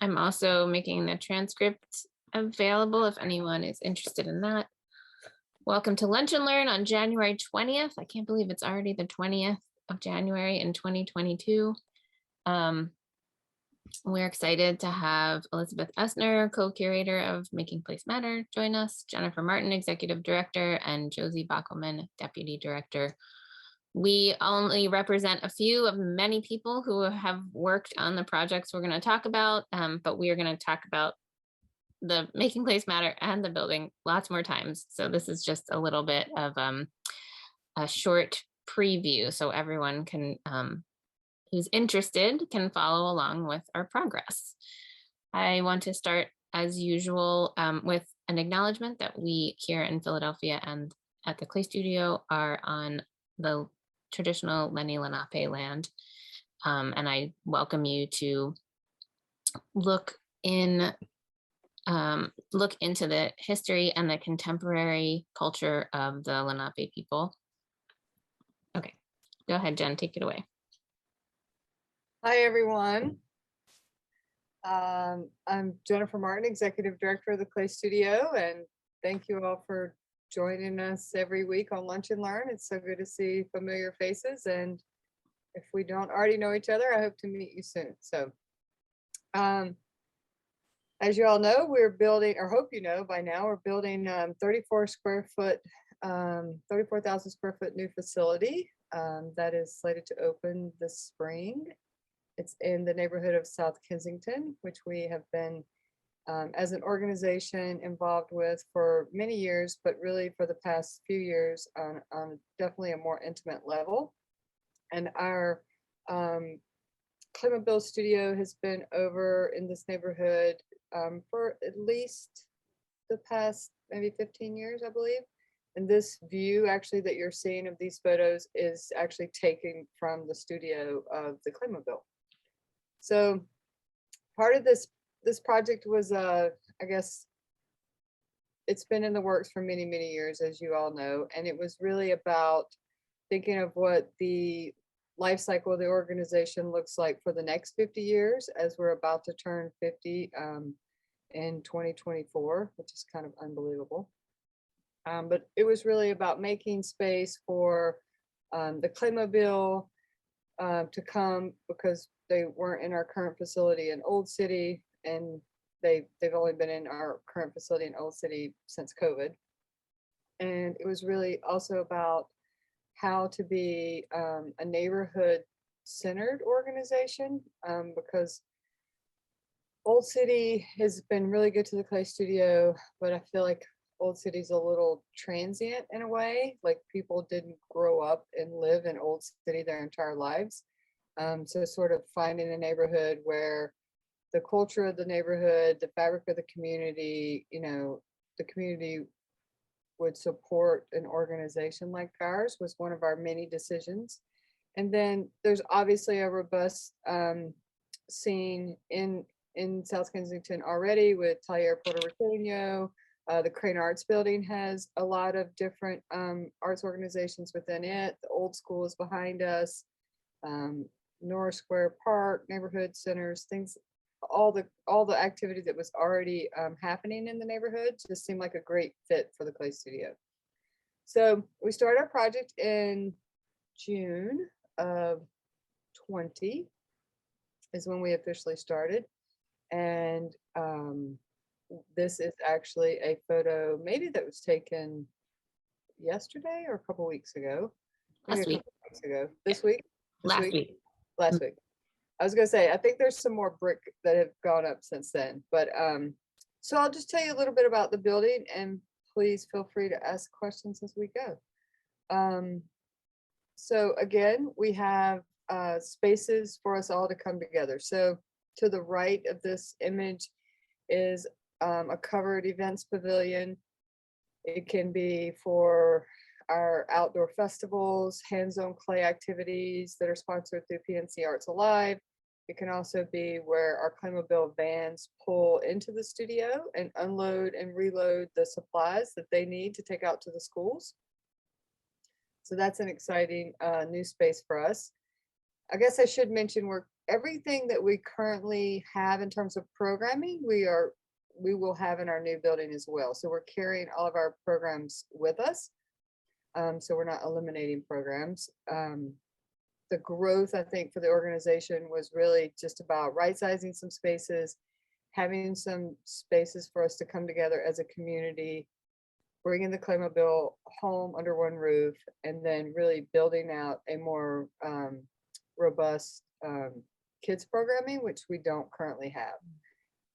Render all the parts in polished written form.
I'm also making the transcript available if anyone is interested in that. Welcome to Lunch and Learn on January 20th. I can't believe it's already the 20th of January in 2022. We're excited to have Elizabeth Essner, co-curator of Making Place Matter, join us, Jennifer Martin, executive director, and Josie Bockelman, deputy director. We only represent a few of many people who have worked on the projects we're going to talk about, but we are going to talk about the Making Place Matter and the building lots more times. So this is just a little bit of a short preview so everyone can who's interested can follow along with our progress. I want to start as usual with an acknowledgement that we here in Philadelphia and at the Clay Studio are on the traditional Lenni Lenape land. And I welcome you to look into the history and the contemporary culture of the Lenape people. Okay, go ahead, Jen, take it away. Hi, everyone. I'm Jennifer Martin, Executive Director of the Clay Studio, and thank you all for joining us every week on Lunch and Learn. It's so good to see familiar faces, and if we don't already know each other, I hope to meet you soon. So, as you all know, we're building, or hope you know by now, we're building 34,000 square foot new facility that is slated to open this spring. It's in the neighborhood of South Kensington, which we have been, as an organization, involved with for many years, but really for the past few years on definitely a more intimate level. And our Climate Studio has been over in this neighborhood for at least the past maybe 15 years, I believe. And this view actually that you're seeing of these photos is actually taken from the studio of the Climate. So part of this project was, I guess, it's been in the works for many, many years, as you all know, and it was really about thinking of what the life cycle of the organization looks like for the next 50 years, as we're about to turn 50 in 2024, which is kind of unbelievable. But it was really about making space for the Claymobile to come, because they weren't in our current facility in Old City, and they've only been in our current facility in Old City since COVID. And it was really also about how to be a neighborhood centered organization, because Old City has been really good to the Clay Studio, but I feel like Old City's a little transient in a way, like people didn't grow up and live in Old City their entire lives. So sort of finding a neighborhood where the culture of the neighborhood, the fabric of the community, the community would support an organization like ours was one of our many decisions. And then there's obviously a robust scene in South Kensington already with Taller Puertorriqueño. The Crane Arts Building has a lot of different arts organizations within it. The Old School is behind us. North Square Park, neighborhood centers, things, all the activity that was already happening in the neighborhood just seemed like a great fit for the Clay Studio. So we started our project in June of 20 is when we officially started. And this is actually a photo maybe that was taken yesterday or a couple weeks ago. Last week. Weeks ago. This week? Last week. Last week. I was gonna say, I think there's some more brick that have gone up since then, but so I'll just tell you a little bit about the building, and please feel free to ask questions as we go. So again, we have spaces for us all to come together. So to the right of this image is a covered events pavilion. It can be for our outdoor festivals, hands-on clay activities that are sponsored through PNC Arts Alive. It can also be where our Claymobile vans pull into the studio and unload and reload the supplies that they need to take out to the schools. So that's an exciting new space for us. I guess I should mention we're everything that we currently have in terms of programming, we will have in our new building as well. So we're carrying all of our programs with us. So we're not eliminating programs. The growth, I think, for the organization was really just about right sizing some spaces, having some spaces for us to come together as a community, bringing the Claymobile home under one roof, and then really building out a more robust kids programming, which we don't currently have.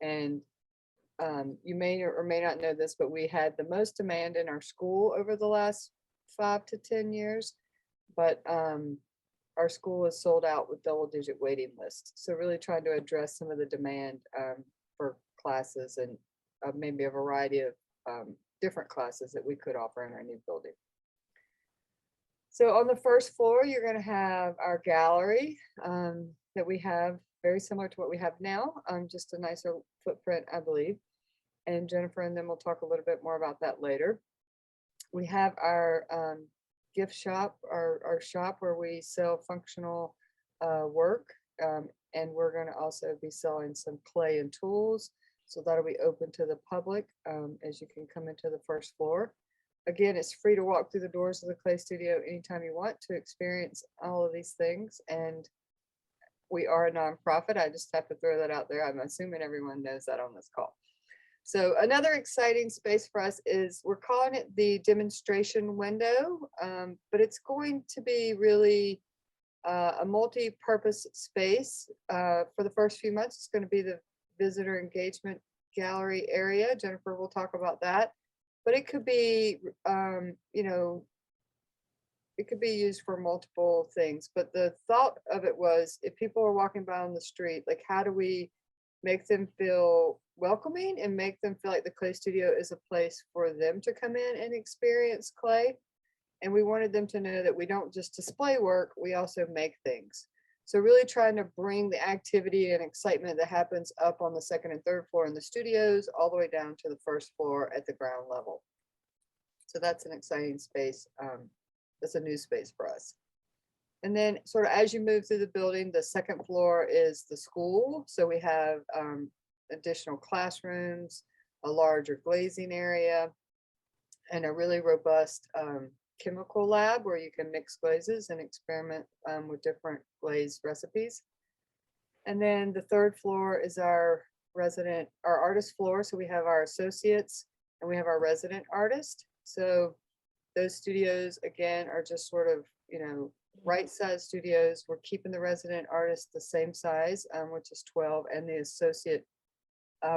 And you may or may not know this, but we had the most demand in our school over the last 5 to 10 years, but our school is sold out with double-digit waiting lists. So really trying to address some of the demand for classes and maybe a variety of different classes that we could offer in our new building. So on the first floor, you're going to have our gallery that we have, very similar to what we have now, just a nicer footprint, I believe. And Jennifer and them will talk a little bit more about that later. We have our gift shop, our shop where we sell functional work. And we're going to also be selling some clay and tools. So that'll be open to the public as you can come into the first floor. Again, it's free to walk through the doors of the clay studio anytime you want to experience all of these things. And we are a nonprofit. I just have to throw that out there. I'm assuming everyone knows that on this call. So another exciting space for us is, we're calling it the demonstration window, but it's going to be really a multi-purpose space. For the first few months, it's going to be the visitor engagement gallery area. Jennifer will talk about that, but it could be, it could be used for multiple things. But the thought of it was, if people are walking by on the street, like, how do we make them feel welcoming and make them feel like the clay studio is a place for them to come in and experience clay? And we wanted them to know that we don't just display work, we also make things. So really trying to bring the activity and excitement that happens up on the second and third floor in the studios all the way down to the first floor at the ground level. So that's an exciting space. That's a new space for us. And then sort of as you move through the building, the second floor is the school. So we have additional classrooms, a larger glazing area, and a really robust chemical lab where you can mix glazes and experiment with different glaze recipes. And then the third floor is our artist floor. So we have our associates and we have our resident artist. So those studios, again, are just sort of, right size studios. We're keeping the resident artist the same size, which is 12, and the associate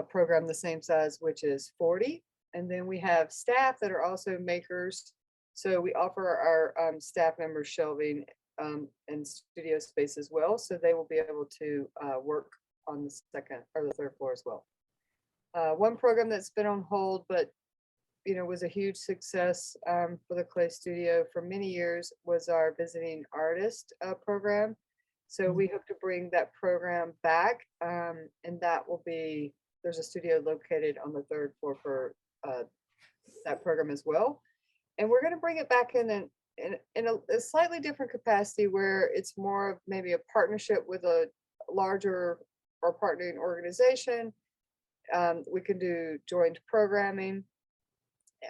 program the same size, which is 40. And then we have staff that are also makers. So we offer our staff members shelving and studio space as well. So they will be able to work on the second or the third floor as well. One program that's been on hold, but was a huge success for the clay studio for many years, was our visiting artist program. So we hope to bring that program back, and that will be, there's a studio located on the third floor for that program as well. And we're going to bring it back in a slightly different capacity, where it's more of maybe a partnership with a larger or partnering organization. We can do joint programming,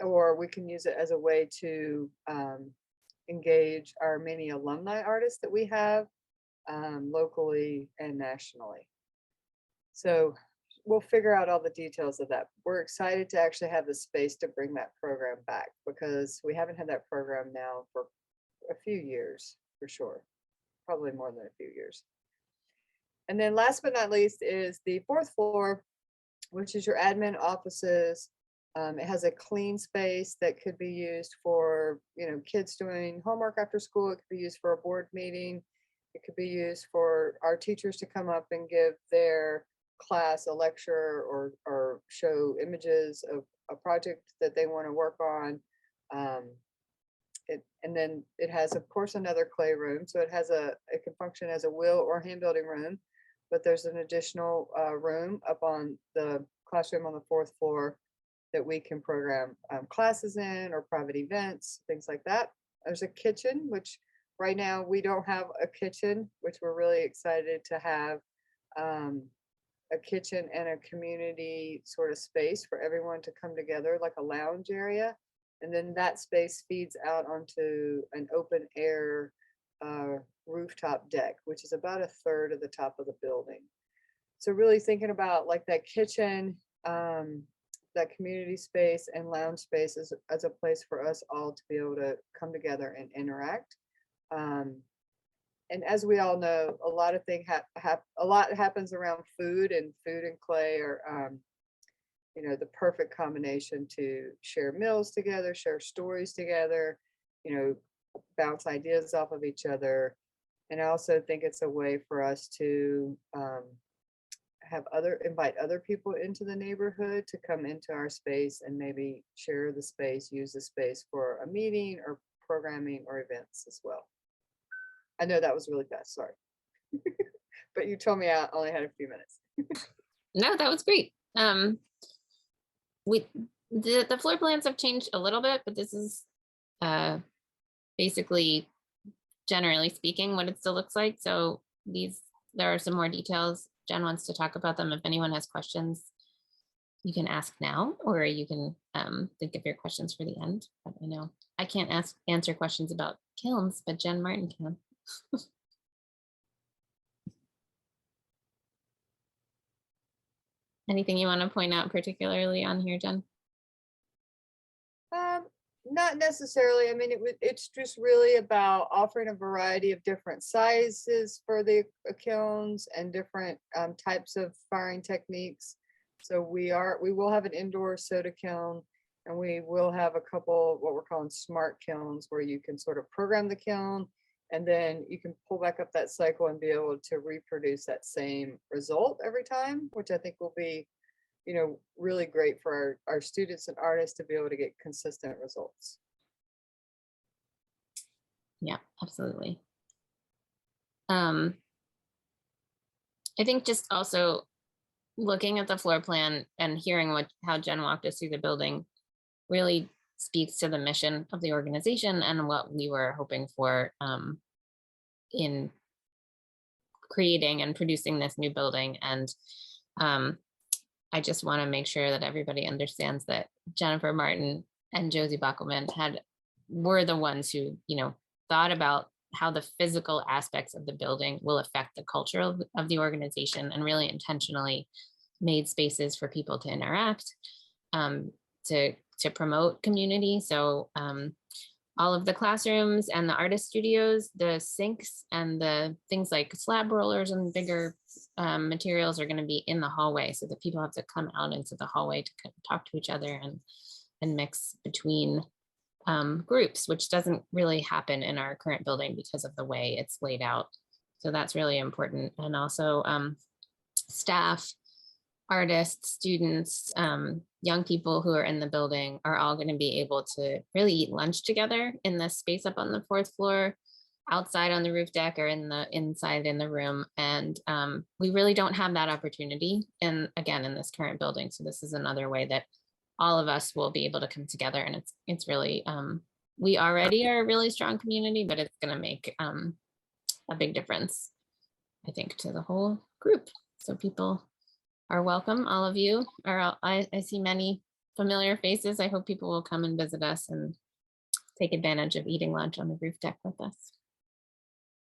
or we can use it as a way to engage our many alumni artists that we have locally and nationally. So we'll figure out all the details of that. We're excited to actually have the space to bring that program back, because we haven't had that program now for a few years, for sure, probably more than a few years. And then last but not least is the fourth floor, which is your admin offices. It has a clean space that could be used for, kids doing homework after school. It could be used for a board meeting. It could be used for our teachers to come up and give their class a lecture or show images of a project that they want to work on. And then it has, of course, another clay room. So it can function as a wheel or hand building room, but there's an additional room up on the classroom on the fourth floor that we can program classes in, or private events, things like that. There's a kitchen, which right now we don't have a kitchen, which we're really excited to have. A kitchen and a community sort of space for everyone to come together, like a lounge area. And then that space feeds out onto an open air rooftop deck, which is about a third of the top of the building. So really thinking about like that kitchen, that community space and lounge space as a place for us all to be able to come together and interact. And as we all know, a lot of things a lot happens around food, and food and clay are, you know, the perfect combination to share meals together, share stories together, you know, bounce ideas off of each other. And I also think it's a way for us to invite other people into the neighborhood to come into our space and maybe share the space, use the space for a meeting or programming or events as well. I know that was really fast, sorry. But you told me I only had a few minutes. No, that was great. The floor plans have changed a little bit, but this is basically, generally speaking, what it still looks like. So there are some more details. Jen wants to talk about them. If anyone has questions, you can ask now, or you can think of your questions for the end. But I know I can't answer questions about kilns, but Jen Martin can. Anything you want to point out particularly on here, Jen? Not necessarily. I mean, it's just really about offering a variety of different sizes for the kilns and different types of firing techniques. So we will have an indoor soda kiln, and we will have a couple what we're calling smart kilns, where you can sort of program the kiln, and then you can pull back up that cycle and be able to reproduce that same result every time, which I think will be, you know, really great for our students and artists to be able to get consistent results. Yeah, absolutely. I think just also looking at the floor plan and hearing how Jen walked us through the building really speaks to the mission of the organization and what we were hoping for in creating and producing this new building. And I just want to make sure that everybody understands that Jennifer Martin and Josie Bockelman were the ones who, you know, thought about how the physical aspects of the building will affect the culture of the organization, and really intentionally made spaces for people to interact, to promote community. So all of the classrooms and the artist studios, the sinks and the things like slab rollers and bigger materials are going to be in the hallway, so that people have to come out into the hallway to talk to each other and mix between groups, which doesn't really happen in our current building because of the way it's laid out. So that's really important. And also staff, artists, students, young people who are in the building are all going to be able to really eat lunch together in this space up on the 4th floor, outside on the roof deck, or inside in the room. And we really don't have that opportunity in this current building. So this is another way that all of us will be able to come together. And it's really, we already are a really strong community, but it's going to make a big difference, I think, to the whole group. So people are welcome. All of you are, I see many familiar faces. I hope people will come and visit us and take advantage of eating lunch on the roof deck with us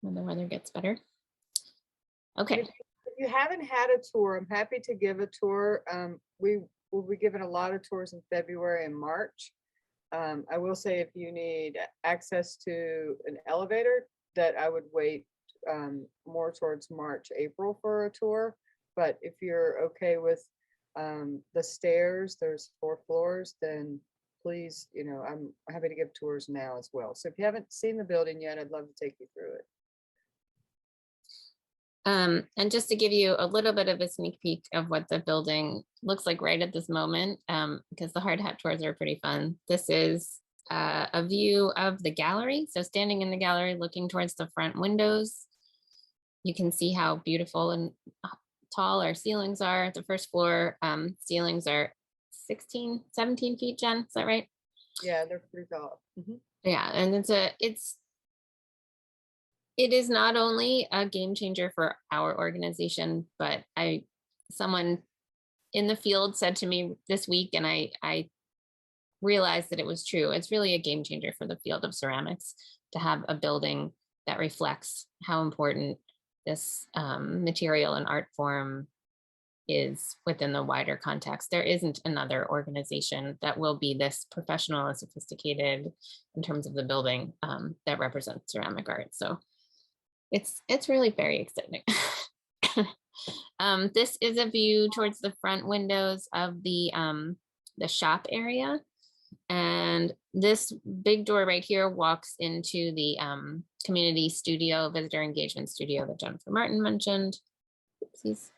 when the weather gets better. Okay. If you haven't had a tour, I'm happy to give a tour. We will be giving a lot of tours in February and March. I will say, if you need access to an elevator, that I would wait more towards March, April for a tour. But if you're okay with the stairs, there's 4 floors, then please, you know, I'm happy to give tours now as well. So if you haven't seen the building yet, I'd love to take you through it. And just to give you a little bit of a sneak peek of what the building looks like right at this moment, because the hard hat tours are pretty fun. This is a view of the gallery. So standing in the gallery, looking towards the front windows, you can see how beautiful and tall our ceilings are. The first floor ceilings are 16, 17 feet, Jen, is that right? Yeah, they're pretty tall. Mm-hmm. Yeah, and it's It is not only a game changer for our organization, but someone in the field said to me this week, and I realized that it was true. It's really a game changer for the field of ceramics to have a building that reflects how important this material and art form is within the wider context. There isn't another organization that will be this professional and sophisticated in terms of the building that represents ceramic art. So it's really very exciting. This is a view towards the front windows of the shop area. And this big door right here walks into the community studio, visitor engagement studio that Jennifer Martin mentioned. Oopsies.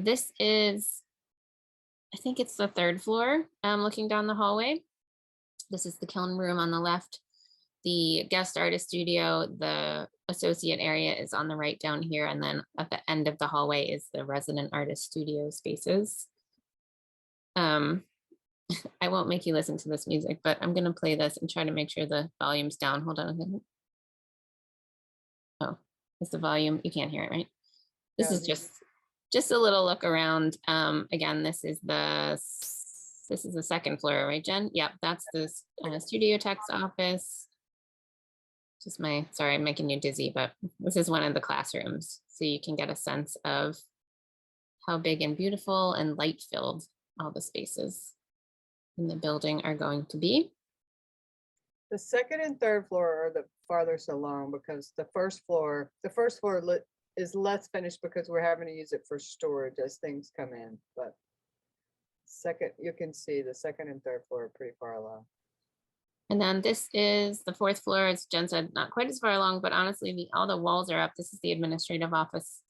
This is, I think it's the third floor, looking down the hallway. This is the kiln room on the left. The guest artist studio, the associate area is on the right down here. And then at the end of the hallway is the resident artist studio spaces. I won't make you listen to this music, but I'm going to play this and try to make sure the volume's down. Hold on a second. Oh, is the volume? You can't hear it, right? This is just a little look around. Again, this is the second floor, right, Jen? Yep, that's the studio tech's office. Sorry, I'm making you dizzy, but this is one of the classrooms. So you can get a sense of how big and beautiful and light filled all the spaces in the building are going to be. The second and third floor are the farthest along because the first floor is less finished because we're having to use it for storage as things come in. But second, you can see the second and third floor are pretty far along. And then this is the fourth floor, as Jen said, not quite as far along, but honestly, all the walls are up. This is the administrative office.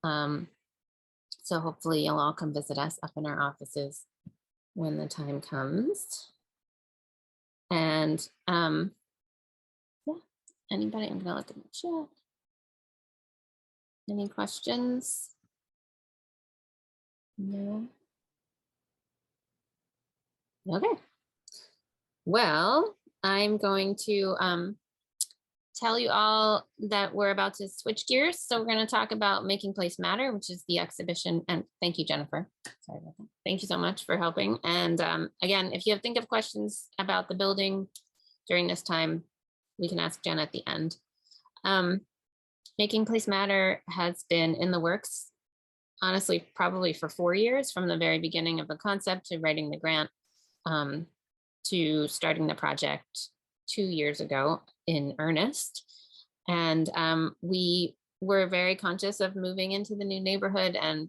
So hopefully you'll all come visit us up in our offices when the time comes. And yeah, anybody, I'm gonna look at the chat. Any questions? No. Okay. Well, I'm going to tell you all that we're about to switch gears. So we're going to talk about Making Place Matter, which is the exhibition. And thank you, Jennifer. Sorry about that. Thank you so much for helping. And again, if you think of questions about the building during this time, we can ask Jen at the end. Making Place Matter has been in the works, honestly, probably for 4 years, from the very beginning of the concept to writing the grant to starting the project 2 years ago in earnest. And we were very conscious of moving into the new neighborhood and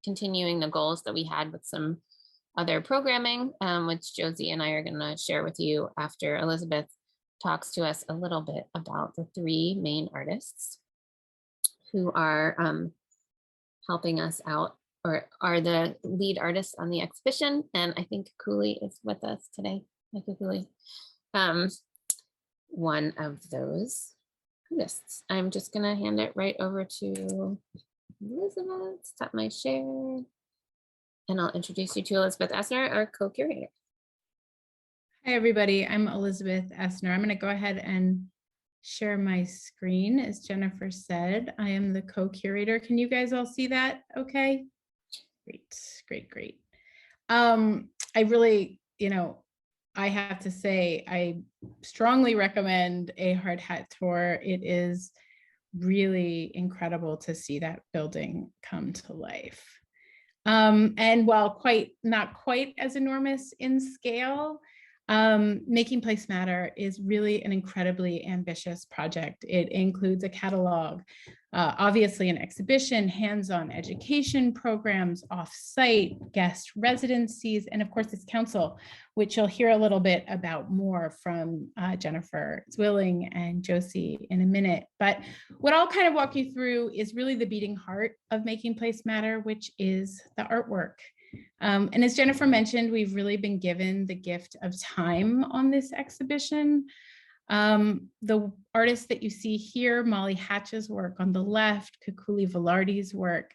continuing the goals that we had with some other programming, which Josie and I are going to share with you after Elizabeth talks to us a little bit about the 3 main artists who are helping us out, or are the lead artists on the exhibition. And I think Coulee is with us today. Thank you, Coulee. One of those artists. I'm just gonna hand it right over to Elizabeth, stop my share, and I'll introduce you to Elizabeth Essner, our co-curator. Hi, everybody. I'm Elizabeth Essner. I'm gonna go ahead and share my screen. As Jennifer said, I am the co-curator. Can you guys all see that okay? Great. I really, I have to say, I strongly recommend a hard hat tour. It is really incredible to see that building come to life. And while not quite as enormous in scale, Making Place Matter is really an incredibly ambitious project. It includes a catalog, obviously an exhibition, hands-on education programs, off-site, guest residencies, and of course this council, which you'll hear a little bit about more from Jennifer Zwilling and Josie in a minute. But what I'll kind of walk you through is really the beating heart of Making Place Matter, which is the artwork. And as Jennifer mentioned, we've really been given the gift of time on this exhibition. The artists that you see here, Molly Hatch's work on the left, Coulee Velardi's work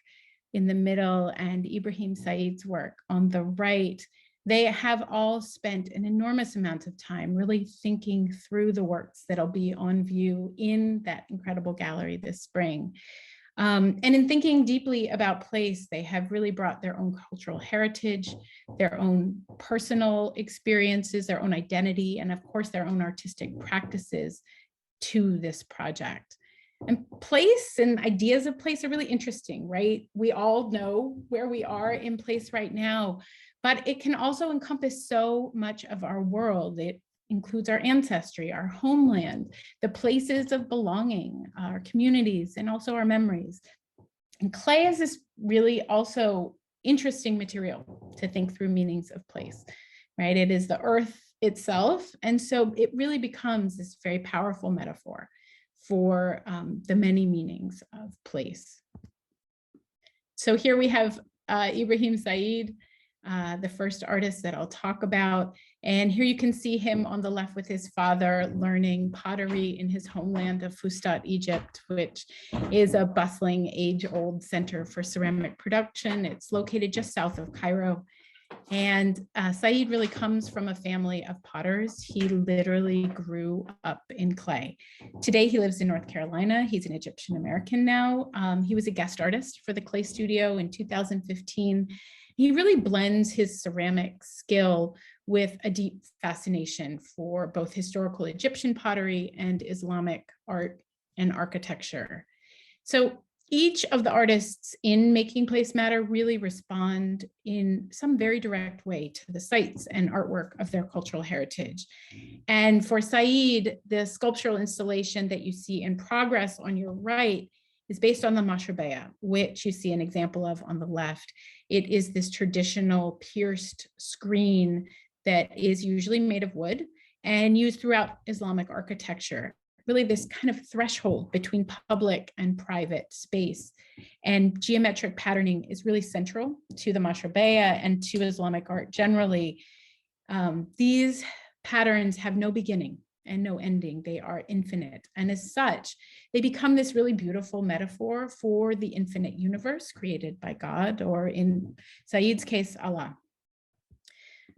in the middle, and Ibrahim Saeed's work on the right, They have all spent an enormous amount of time really thinking through the works that'll be on view in that incredible gallery this spring. And in thinking deeply about place, they have really brought their own cultural heritage, their own personal experiences, their own identity, and of course, their own artistic practices to this project. And place and ideas of place are really interesting, right? We all know where we are in place right now, but it can also encompass so much of our world. It includes our ancestry, our homeland, the places of belonging, our communities, and also our memories. And clay is this really also interesting material to think through meanings of place, right? It is the earth itself. And so it really becomes this very powerful metaphor for the many meanings of place. So here we have Ibrahim Saeed, the first artist that I'll talk about. And here you can see him on the left with his father learning pottery in his homeland of Fustat, Egypt, which is a bustling age-old center for ceramic production. It's located just south of Cairo. And Saeed really comes from a family of potters. He literally grew up in clay. Today, he lives in North Carolina. He's an Egyptian American now. He was a guest artist for the Clay Studio in 2015. He really blends his ceramic skill with a deep fascination for both historical Egyptian pottery and Islamic art and architecture. So each of the artists in Making Place Matter really respond in some very direct way to the sites and artwork of their cultural heritage. And for Saeed, the sculptural installation that you see in progress on your right is based on the mashrabaya, which you see an example of on the left. It is this traditional pierced screen that is usually made of wood and used throughout Islamic architecture. Really this kind of threshold between public and private space. And geometric patterning is really central to the mashrabaya and to Islamic art generally. These patterns have no beginning and no ending. They are infinite. And as such, they become this really beautiful metaphor for the infinite universe created by God, or in Saeed's case, Allah.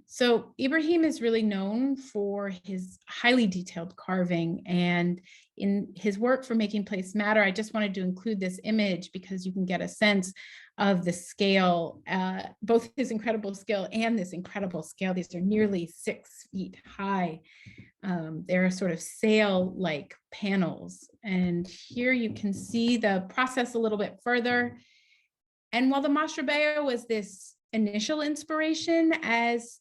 So Ibrahim is really known for his highly detailed carving, and in his work for Making Place Matter, I just wanted to include this image because you can get a sense of the scale, both his incredible skill and this incredible scale. These are nearly 6 feet high. They're sort of sail-like panels. And here you can see the process a little bit further. And while the mashrabaya was this initial inspiration, as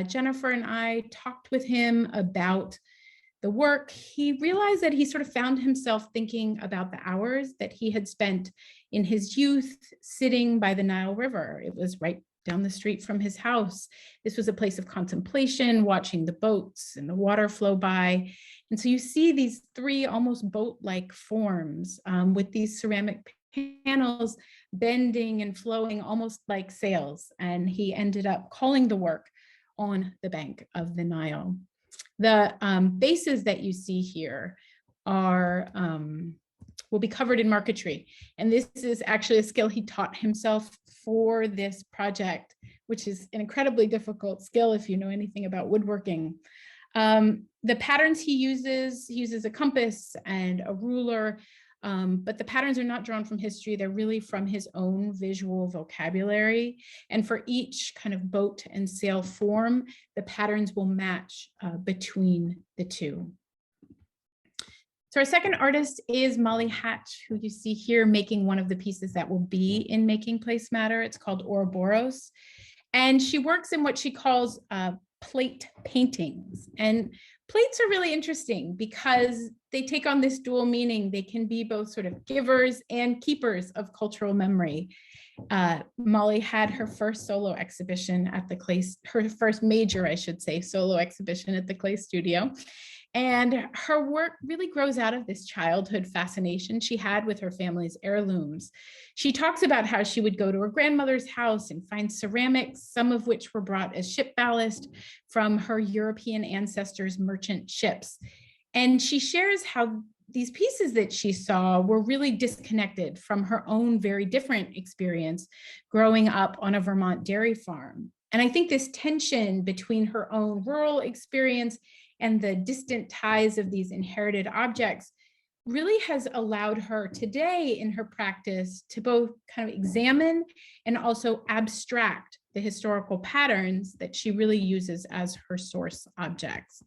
Jennifer and I talked with him about the work, he realized that he sort of found himself thinking about the hours that he had spent in his youth sitting by the Nile River. It was right down the street from his house. This was a place of contemplation, watching the boats and the water flow by. And so you see these 3 almost boat-like forms with these ceramic panels bending and flowing almost like sails. And he ended up calling the work On the Bank of the Nile. The bases that you see here are will be covered in marquetry. And this is actually a skill he taught himself for this project, which is an incredibly difficult skill if you know anything about woodworking. The patterns he uses a compass and a ruler, but the patterns are not drawn from history. They're really from his own visual vocabulary. And for each kind of boat and sail form, the patterns will match between the two. So our second artist is Molly Hatch, who you see here making one of the pieces that will be in Making Place Matter. It's called Ouroboros. And she works in what she calls plate paintings. And plates are really interesting because they take on this dual meaning. They can be both sort of givers and keepers of cultural memory. Molly had her first solo exhibition at the Clay, her first major, I should say, solo exhibition at the Clay Studio. And her work really grows out of this childhood fascination she had with her family's heirlooms. She talks about how she would go to her grandmother's house and find ceramics, some of which were brought as ship ballast from her European ancestors' merchant ships. And she shares how these pieces that she saw were really disconnected from her own very different experience growing up on a Vermont dairy farm. And I think this tension between her own rural experience and the distant ties of these inherited objects really has allowed her today in her practice to both kind of examine and also abstract the historical patterns that she really uses as her source objects.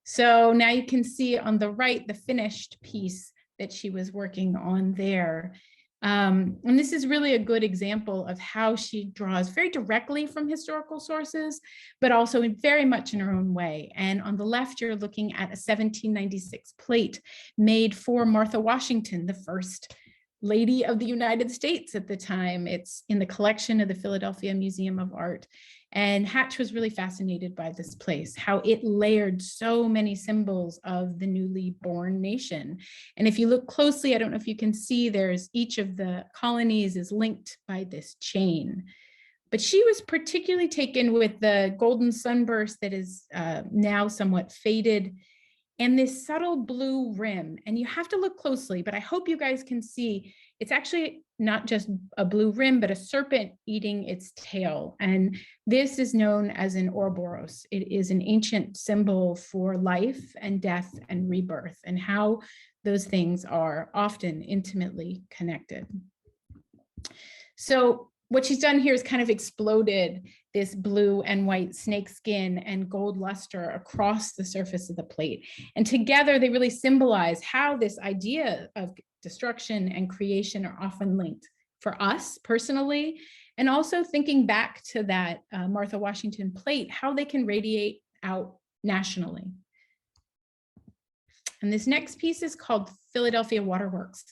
So now you can see on the right the finished piece that she was working on there. And this is really a good example of how she draws very directly from historical sources, but also very much in her own way. And on the left, you're looking at a 1796 plate made for Martha Washington, the first lady of the United States at the time. It's in the collection of the Philadelphia Museum of Art. And Hatch was really fascinated by this place, how it layered so many symbols of the newly born nation. And if you look closely, I don't know if you can see, there's each of the colonies is linked by this chain. But she was particularly taken with the golden sunburst that is now somewhat faded, and this subtle blue rim. And you have to look closely, but I hope you guys can see, it's actually not just a blue rim, but a serpent eating its tail. And this is known as an Ouroboros. It is an ancient symbol for life and death and rebirth, and how those things are often intimately connected. So what she's done here is kind of exploded this blue and white snake skin and gold luster across the surface of the plate. And together they really symbolize how this idea of destruction and creation are often linked for us personally, and also thinking back to that Martha Washington plate, how they can radiate out nationally. And this next piece is called Philadelphia Waterworks.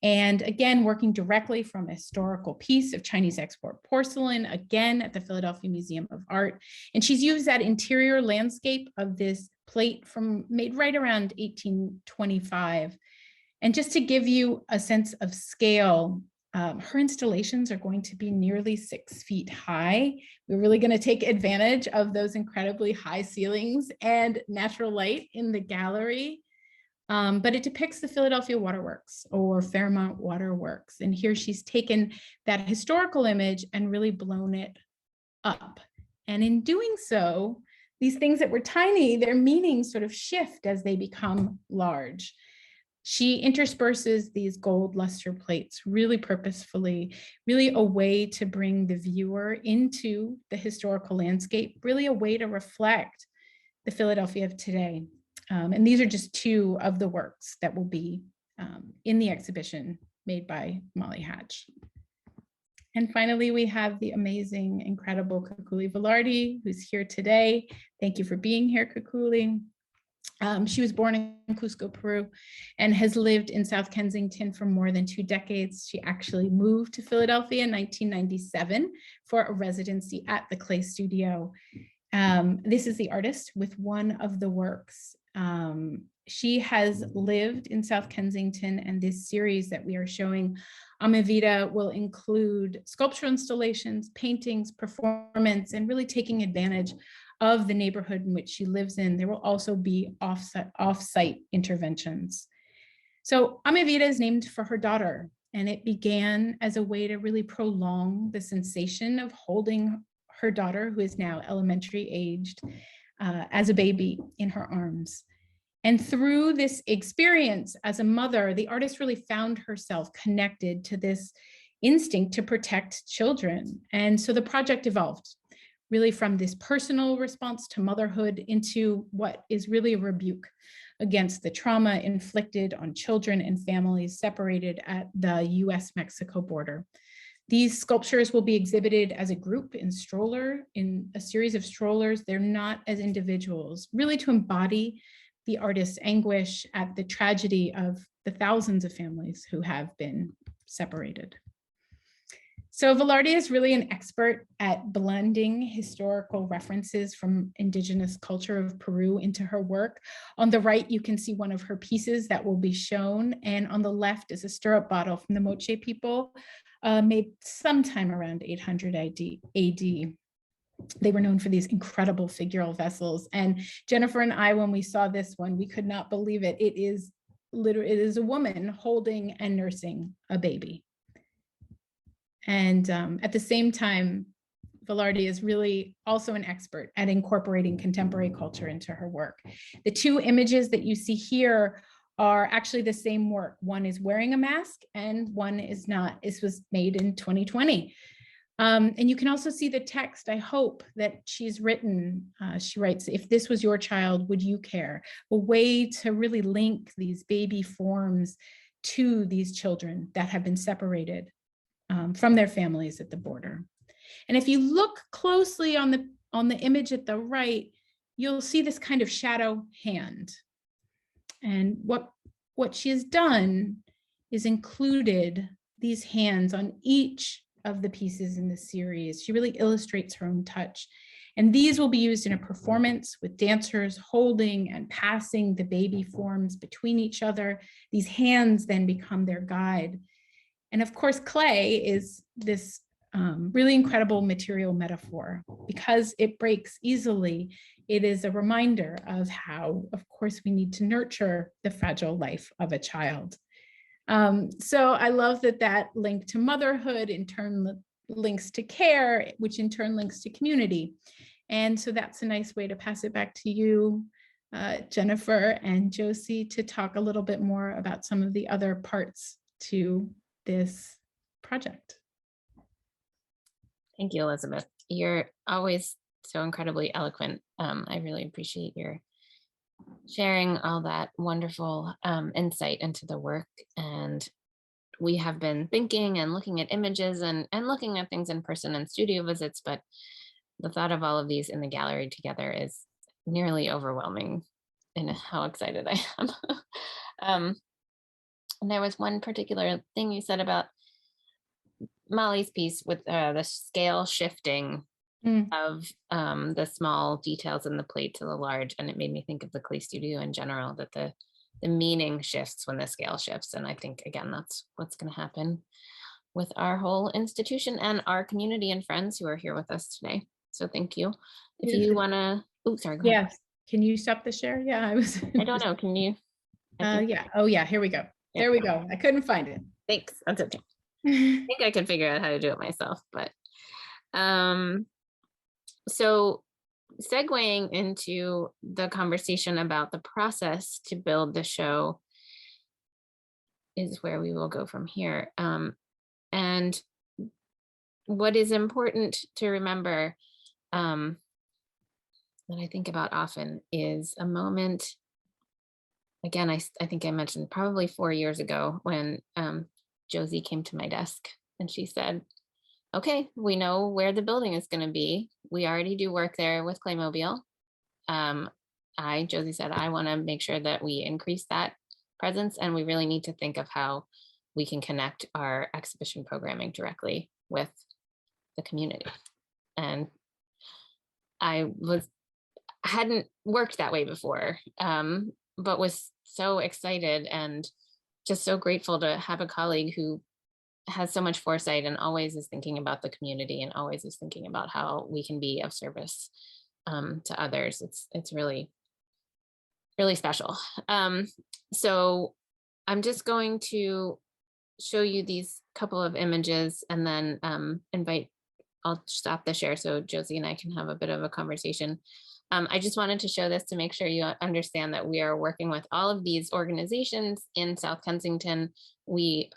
And again, working directly from a historical piece of Chinese export porcelain, again at the Philadelphia Museum of Art. And she's used that interior landscape of this plate made right around 1825. And just to give you a sense of scale, her installations are going to be nearly 6 feet high. We're really going to take advantage of those incredibly high ceilings and natural light in the gallery. But it depicts the Philadelphia Waterworks or Fairmount Waterworks. And here she's taken that historical image and really blown it up. And in doing so, these things that were tiny, their meanings sort of shift as they become large. She intersperses these gold luster plates really purposefully, really a way to bring the viewer into the historical landscape, really a way to reflect the Philadelphia of today. And these are just two of the works that will be in the exhibition made by Molly Hatch. And finally, we have the amazing, incredible Coulee Velardi, who's here today. Thank you for being here, Coulee. She was born in Cusco, Peru, and has lived in South Kensington for more than 2 decades. She actually moved to Philadelphia in 1997 for a residency at the Clay Studio. This is the artist with one of the works. She has lived in South Kensington, and this series that we are showing, Amavita, will include sculptural installations, paintings, performance, and really taking advantage of the neighborhood in which she lives in. There will also be off-site interventions. So Amavita is named for her daughter, and it began as a way to really prolong the sensation of holding her daughter, who is now elementary aged, as a baby in her arms. And through this experience as a mother, the artist really found herself connected to this instinct to protect children. And so the project evolved really from this personal response to motherhood into what is really a rebuke against the trauma inflicted on children and families separated at the US-Mexico border. These sculptures will be exhibited as a group in a series of strollers. They're not as individuals, really to embody the artist's anguish at the tragedy of the thousands of families who have been separated. So Velardi is really an expert at blending historical references from indigenous culture of Peru into her work. On the right, you can see one of her pieces that will be shown. And on the left is a stirrup bottle from the Moche people, made sometime around 800 AD. They were known for these incredible figural vessels. And Jennifer and I, when we saw this one, we could not believe it. It is a woman holding and nursing a baby. And at the same time, Velardi is really also an expert at incorporating contemporary culture into her work. The two images that you see here are actually the same work. One is wearing a mask and one is not. This was made in 2020. And you can also see the text, I hope, that she's written. She writes, if this was your child, would you care? A way to really link these baby forms to these children that have been separated from their families at the border. And if you look closely on the image at the right, you'll see this kind of shadow hand. And what she has done is included these hands on each of the pieces in the series. She really illustrates her own touch. And these will be used in a performance with dancers holding and passing the baby forms between each other. These hands then become their guide. And of course, clay is this really incredible material metaphor. Because it breaks easily, it is a reminder of how, of course, we need to nurture the fragile life of a child. So I love that link to motherhood in turn links to care, which in turn links to community. And so that's a nice way to pass it back to you, Jennifer and Josie, to talk a little bit more about some of the other parts to this project. Thank you, Elizabeth. You're always so incredibly eloquent. I really appreciate your sharing all that wonderful insight into the work. And we have been thinking and looking at images and looking at things in person and studio visits, but the thought of all of these in the gallery together is nearly overwhelming in how excited I am. And there was one particular thing you said about Molly's piece with the scale shifting of the small details in the plate to the large, and it made me think of the clay studio in general, that the meaning shifts when the scale shifts. And I think, again, that's what's going to happen with our whole institution and our community and friends who are here with us today. So thank you. If you want to, oh, sorry, go ahead. Yes, can you stop the share? Yeah, I don't know, can you? Yeah, oh yeah, here we go. There we go. I couldn't find it. Thanks, that's okay. I think I could figure out how to do it myself, but so segueing into the conversation about the process to build the show is where we will go from here. And what is important to remember that I think about often is a moment, again, I think I mentioned probably 4 years ago when Josie came to my desk and she said, okay, we know where the building is going to be. We already do work there with Claymobile. Josie said, I want to make sure that we increase that presence, and we really need to think of how we can connect our exhibition programming directly with the community. And I hadn't worked that way before, but was so excited and just so grateful to have a colleague who has so much foresight and always is thinking about the community and always is thinking about how we can be of service to others. It's really, really special. So I'm just going to show you these couple of images and then I'll stop the share so Josie and I can have a bit of a conversation. I just wanted to show this to make sure you understand that we are working with all of these organizations in South Kensington. We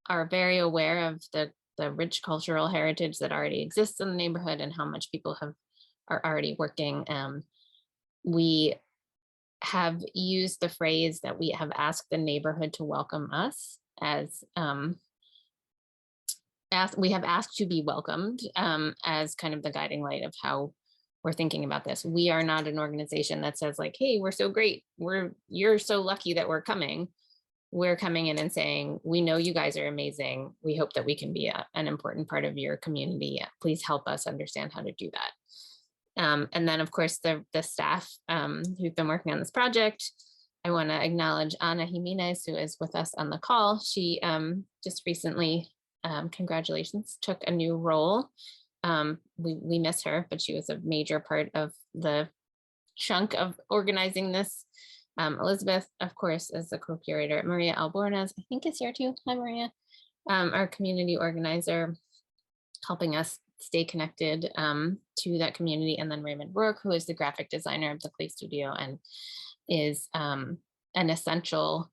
are very aware of the rich cultural heritage that already exists in the neighborhood and how much people are already working. We have used the phrase that we have asked the neighborhood to welcome us as we have asked to be welcomed as kind of the guiding light of how we're thinking about this. We are not an organization that says like, hey, we're so great. You're so lucky that we're coming. We're coming in and saying, we know you guys are amazing. We hope that we can be an important part of your community. Please help us understand how to do that. And then of course, the staff who've been working on this project. I want to acknowledge Ana Jimenez, who is with us on the call. She just recently, congratulations, took a new role. We miss her, but she was a major part of the chunk of organizing this. Elizabeth, of course, is the co-curator. Maria Albornoz, I think, is here too. Hi, Maria. Our community organizer, helping us stay connected to that community. And then Raymond Rourke, who is the graphic designer of the Clay Studio and is an essential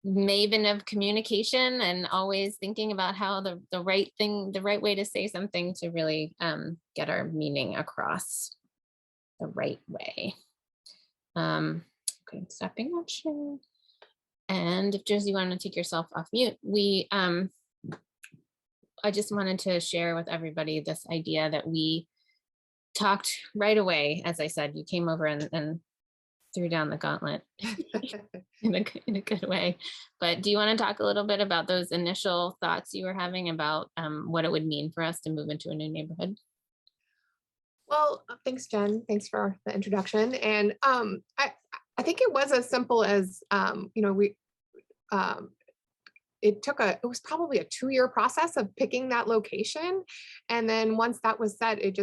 maven of communication and always thinking about how the right way to say something to really get our meaning across the right way. Okay, stopping that share. And if Josie, you want to take yourself off mute, I just wanted to share with everybody this idea that we talked right away. As I said, you came over and threw down the gauntlet in a good way. But do you want to talk a little bit about those initial thoughts you were having about what it would mean for us to move into a new neighborhood? Well, thanks, Jen. Thanks for the introduction. And I think it was as simple as, it was probably a 2-year process of picking that location. And then once that was set, it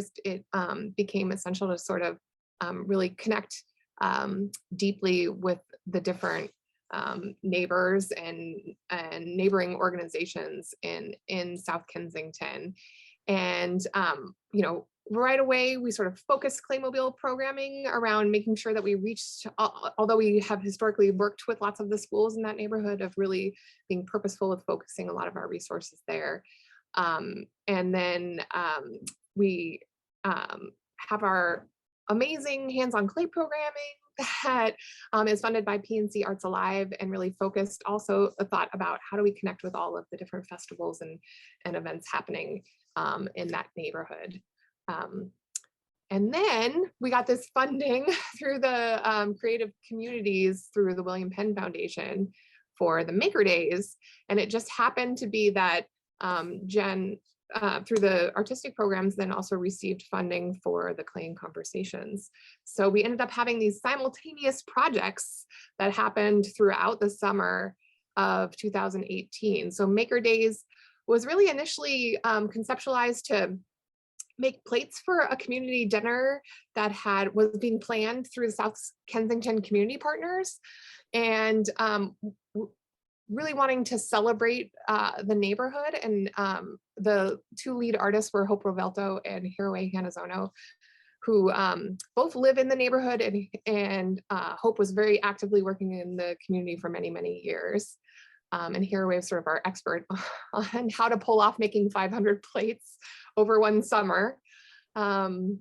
became essential to sort of really connect deeply with the different neighbors and neighboring organizations in South Kensington. And, right away, we sort of focused Claymobile programming around making sure that we reached, although we have historically worked with lots of the schools in that neighborhood, of really being purposeful with focusing a lot of our resources there. And then we have our amazing hands-on clay programming that is funded by PNC Arts Alive, and really focused also a thought about how do we connect with all of the different festivals and events happening in that neighborhood. And then we got this funding through the creative communities through the William Penn Foundation for the Maker Days. And it just happened to be that Jen, through the artistic programs, then also received funding for the Clay and Conversations. So we ended up having these simultaneous projects that happened throughout the summer of 2018. So Maker Days was really initially conceptualized to make plates for a community dinner that was being planned through the South Kensington Community Partners, and really wanting to celebrate the neighborhood. And the 2 lead artists were Hope Rovelto and Hiroe Hanazono, who both live in the neighborhood, and Hope was very actively working in the community for many, many years. And Hiroe is sort of our expert on how to pull off making 500 plates over one summer. The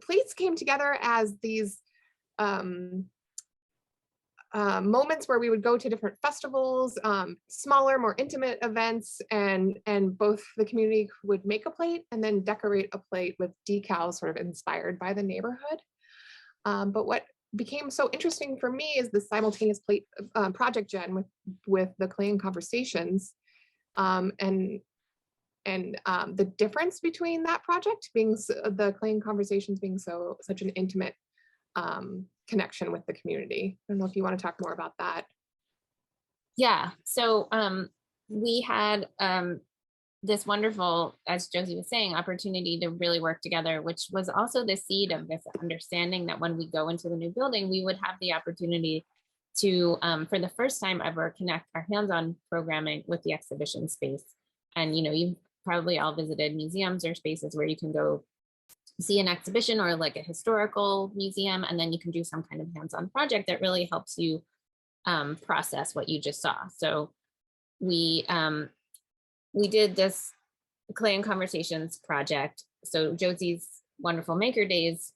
plates came together as these moments where we would go to different festivals, smaller, more intimate events, and both the community would make a plate and then decorate a plate with decals sort of inspired by the neighborhood. But what became so interesting for me is the simultaneous plate project, Jen, with the Clay and Conversations, and the difference between that project being the Clay and Conversations being such an intimate connection with the community. I don't know if you want to talk more about that. Yeah, so we had this wonderful, as Josie was saying, opportunity to really work together, which was also the seed of this understanding that when we go into the new building, we would have the opportunity to, for the first time ever, connect our hands-on programming with the exhibition space. And you've probably all visited museums or spaces where you can go see an exhibition or like a historical museum, and then you can do some kind of hands-on project that really helps you process what you just saw. So we did this Clay and Conversations project. So Josie's wonderful Maker Days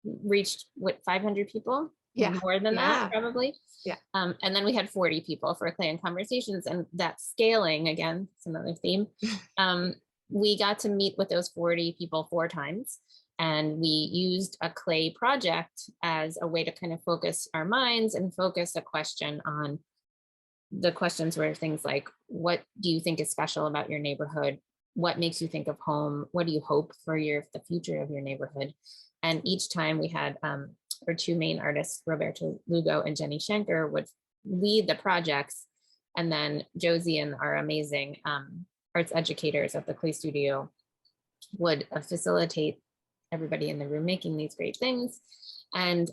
reached 500 people? Yeah, more than that probably. Yeah. And then we had 40 people for Clay and Conversations, and that scaling, again, it's another theme. We got to meet with those 40 people 4 times, and we used a clay project as a way to kind of focus our minds and focus a question on. The questions were things like, what do you think is special about your neighborhood? What makes you think of home? What do you hope for the future of your neighborhood? And each time we had our 2 main artists, Roberto Lugo and Jenny Schenker, would lead the projects. And then Josie and our amazing arts educators at the Clay Studio would facilitate everybody in the room making these great things. And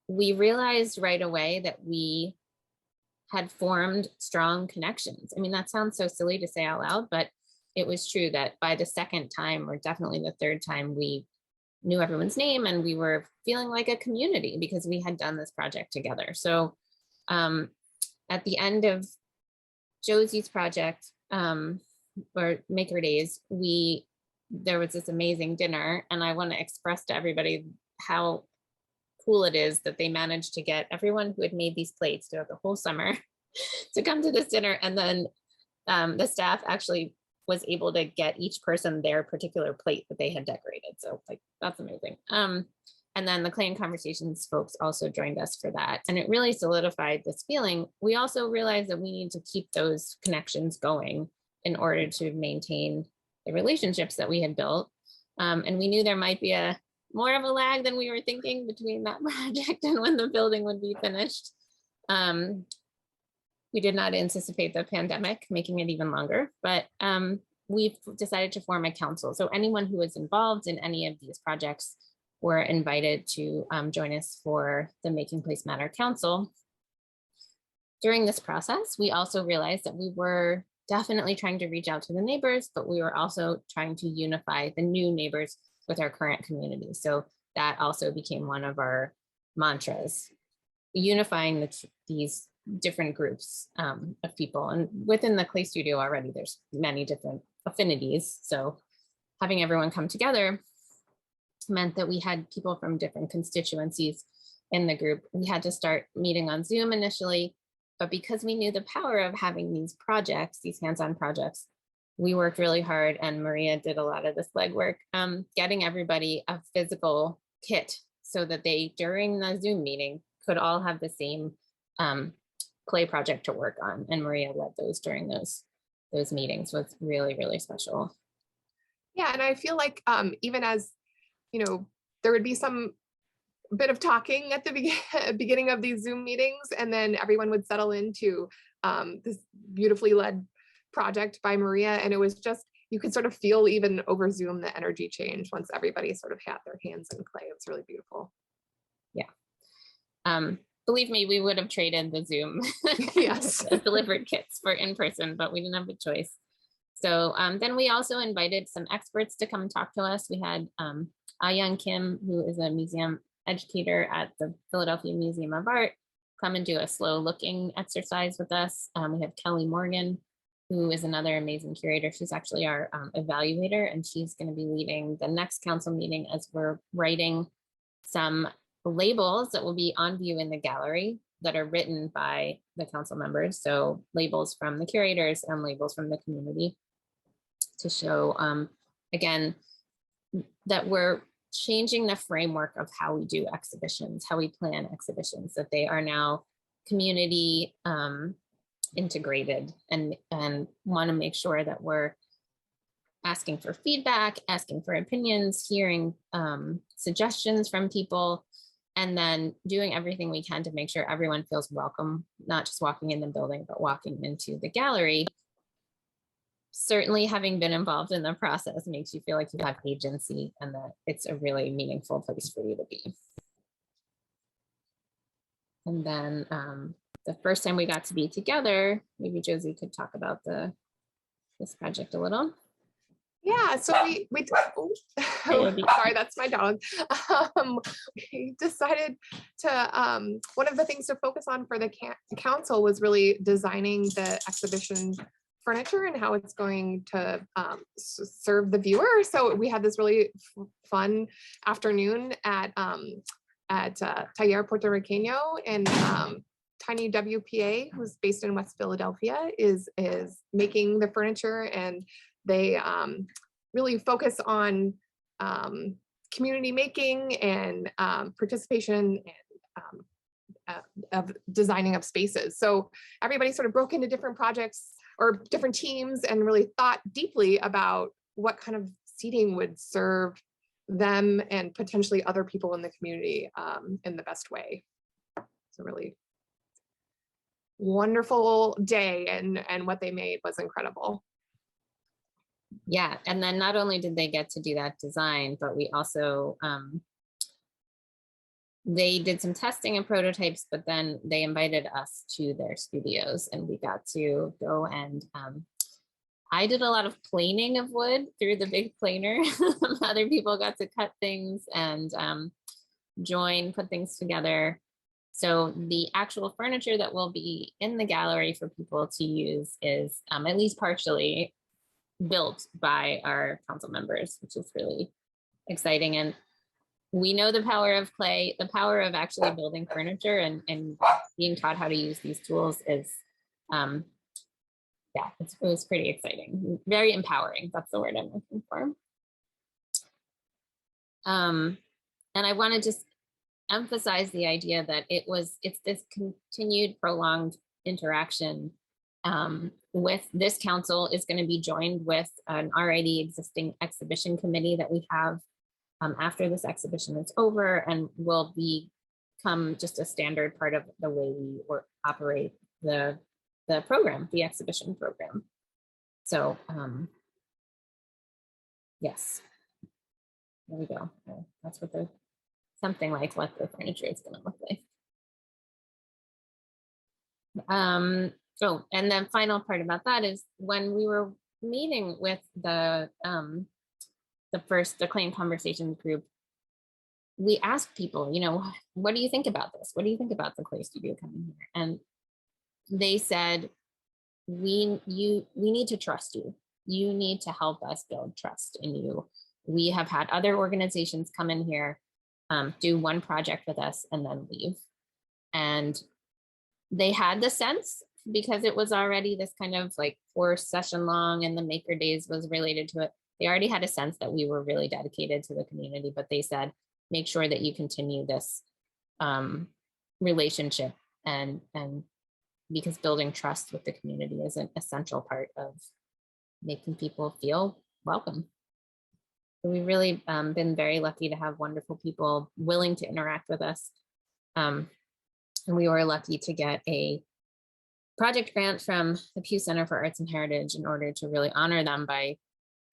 we realized right away that we had formed strong connections. I mean, that sounds so silly to say out loud, but it was true that by the second time, or definitely the third time, we knew everyone's name and we were feeling like a community because we had done this project together. So at the end of Josie's project, or Maker Days, there was this amazing dinner, and I want to express to everybody how cool it is that they managed to get everyone who had made these plates throughout the whole summer to come to this dinner. And then the staff actually was able to get each person their particular plate that they had decorated. So like, that's amazing. And then the Clay and Conversations folks also joined us for that. And it really solidified this feeling. We also realized that we need to keep those connections going in order to maintain the relationships that we had built. And we knew there might be more of a lag than we were thinking between that project and when the building would be finished. We did not anticipate the pandemic making it even longer, but we've decided to form a council. So anyone who is involved in any of these projects were invited to join us for the Making Place Matter Council. During this process, we also realized that we were definitely trying to reach out to the neighbors, but we were also trying to unify the new neighbors with our current community. So that also became one of our mantras, unifying these different groups of people. And within the Clay Studio already, there's many different affinities. So having everyone come together meant that we had people from different constituencies in the group. We had to start meeting on Zoom initially, but because we knew the power of having these projects, these hands-on projects, we worked really hard, and Maria did a lot of this legwork, getting everybody a physical kit so that they, during the Zoom meeting, could all have the same clay project to work on. And Maria led those during those meetings. So it's really, really special. Yeah, and I feel like even as, you know, there would be some bit of talking at the beginning of these Zoom meetings, and then everyone would settle into this beautifully led project by Maria. And it was just, you could sort of feel even over Zoom the energy change once everybody sort of had their hands in clay. It was really beautiful. Yeah. Believe me, we would have traded the Zoom yes, delivered kits for in person, but we didn't have a choice. So then we also invited some experts to come talk to us. We had Young Kim, who is a museum educator at the Philadelphia Museum of Art, come and do a slow looking exercise with us. We have Kelly Morgan, who is another amazing curator. She's actually our evaluator, and she's going to be leading the next council meeting as we're writing some labels that will be on view in the gallery that are written by the council members. So labels from the curators and labels from the community to show, again, that we're changing the framework of how we do exhibitions, how we plan exhibitions, that they are now community integrated, and want to make sure that we're asking for feedback, asking for opinions, hearing suggestions from people, and then doing everything we can to make sure everyone feels welcome, not just walking in the building, but walking into the gallery. Certainly having been involved in the process makes you feel like you have agency and that it's a really meaningful place for you to be. And then the first time we got to be together, maybe Josie could talk about this project a little. Yeah, so we sorry, that's my dog. We decided to, one of the things to focus on for the council was really designing the exhibition furniture and how it's going to serve the viewer. So we had this really fun afternoon at Taller Puerto Riqueño, and Tiny WPA, who's based in West Philadelphia, is making the furniture, and they really focus on community making and participation and of designing of spaces. So everybody sort of broke into different projects or different teams and really thought deeply about what kind of seating would serve them and potentially other people in the community in the best way. It's a really wonderful day, and what they made was incredible. Yeah, and then not only did they get to do that design, but we also they did some testing and prototypes, but then they invited us to their studios and we got to go and I did a lot of planing of wood through the big planer. Other people got to cut things and put things together. So the actual furniture that will be in the gallery for people to use is at least partially built by our council members, which is really exciting. And we know the power of clay, the power of actually building furniture and being taught how to use these tools is, yeah, it was pretty exciting, very empowering. That's the word I'm looking for. And I want to just emphasize the idea that it's this continued prolonged interaction with this council is going to be joined with an already existing exhibition committee that we have after this exhibition is over, and will become just a standard part of the way we operate the program, the exhibition program. So yes, there we go. That's what something like what the furniture is going to look like. Oh, and the final part about that is when we were meeting with the Claim Conversations group, we asked people, you know, what do you think about this? What do you think about the Clay Studio coming here? And they said, we need to trust you. You need to help us build trust in you. We have had other organizations come in here, do one project with us and then leave. And they had the sense, because it was already this kind of like 4-session long and the Maker Days was related to it. They already had a sense that we were really dedicated to the community, but they said, make sure that you continue this relationship and because building trust with the community is an essential part of making people feel welcome. So we've really been very lucky to have wonderful people willing to interact with us. And we were lucky to get a project grant from the Pew Center for Arts and Heritage in order to really honor them by,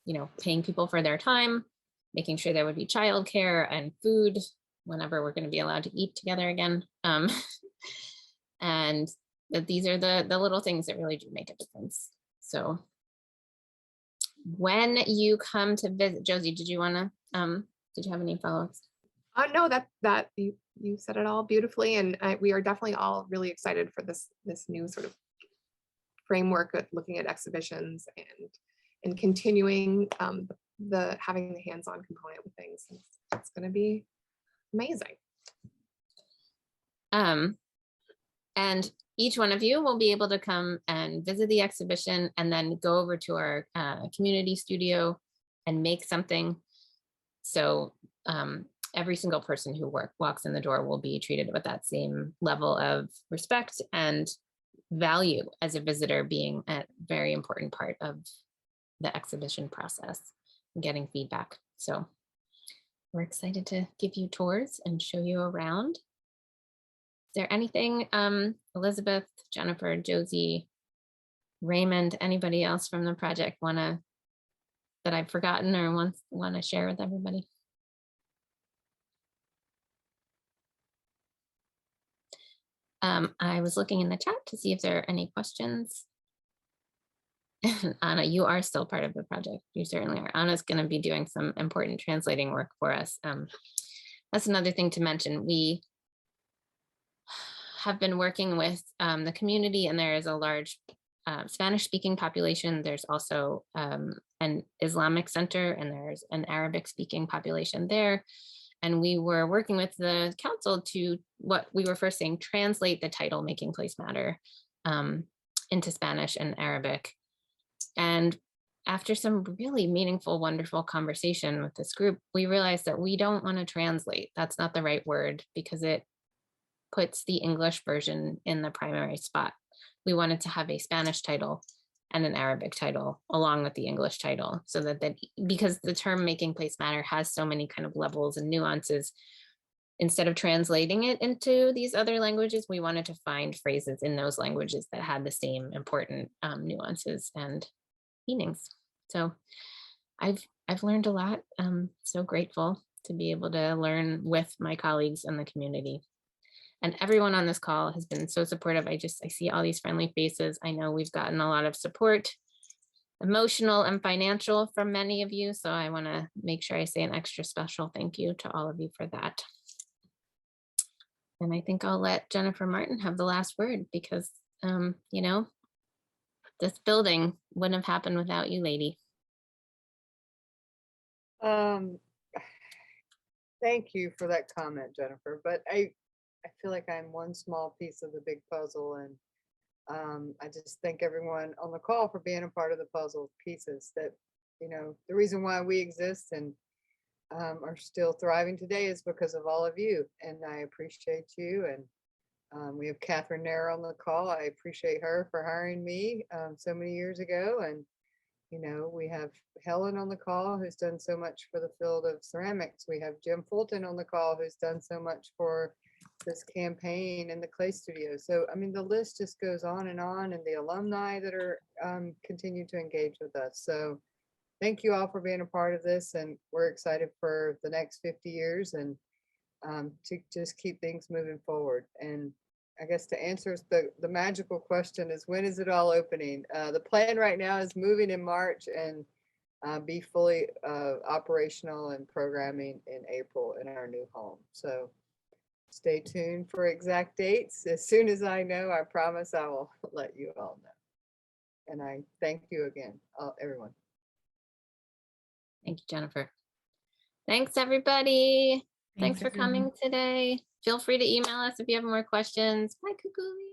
you know, paying people for their time, making sure there would be childcare and food whenever we're going to be allowed to eat together again. And that these are the little things that really do make a difference. So when you come to visit, Josie, did you have any follow-ups? No, that you said it all beautifully, and we are definitely all really excited for this new sort of framework of looking at exhibitions and continuing the having the hands-on component with things. It's going to be amazing. And each one of you will be able to come and visit the exhibition and then go over to our community studio and make something. So every single person who walks in the door will be treated with that same level of respect and value as a visitor, being a very important part of the exhibition process and getting feedback. So we're excited to give you tours and show you around. Is there anything, Elizabeth, Jennifer, Josie, Raymond, anybody else from the project that I've forgotten or want to share with everybody? I was looking in the chat to see if there are any questions. Anna, you are still part of the project. You certainly are. Anna's going to be doing some important translating work for us. That's another thing to mention. We have been working with the community, and there is a large Spanish-speaking population. There's also an Islamic center, and there's an Arabic-speaking population there. And we were working with the council to, what we were first saying, translate the title Making Place Matter into Spanish and Arabic. And after some really meaningful, wonderful conversation with this group, we realized that we don't want to translate. That's not the right word, because it puts the English version in the primary spot. We wanted to have a Spanish title and an Arabic title along with the English title, so that because the term Making Place Matter has so many kind of levels and nuances, instead of translating it into these other languages, we wanted to find phrases in those languages that had the same important nuances and meanings. So I've learned a lot. I'm so grateful. to be able to learn with my colleagues in the community. And everyone on this call has been so supportive. I see all these friendly faces. I know we've gotten a lot of support, emotional and financial, from many of you. So I want to make sure I say an extra special thank you to all of you for that. And I think I'll let Jennifer Martin have the last word, because, you know, this building wouldn't have happened without you, lady. Thank you for that comment, Jennifer, but I feel like I'm one small piece of the big puzzle, and I just thank everyone on the call for being a part of the puzzle pieces that, you know, the reason why we exist and are still thriving today is because of all of you, and I appreciate you. And we have Catherine Nair on the call. I appreciate her for hiring me so many years ago. And, you know, we have Helen on the call, who's done so much for the field of ceramics. We have Jim Fulton on the call, who's done so much for this campaign and the clay studio. So, I mean, the list just goes on, and the alumni that are continue to engage with us. So thank you all for being a part of this, and we're excited for the next 50 years and to just keep things moving forward. And I guess to answer the magical question is, when is it all opening? The plan right now is moving in March and be fully operational and programming in April in our new home. So stay tuned for exact dates. As soon as I know, I promise I will let you all know. And I thank you again, everyone. Thank you, Jennifer. Thanks, everybody. Thanks for everyone. coming today. Feel free to email us if you have more questions. Bye, Coulee.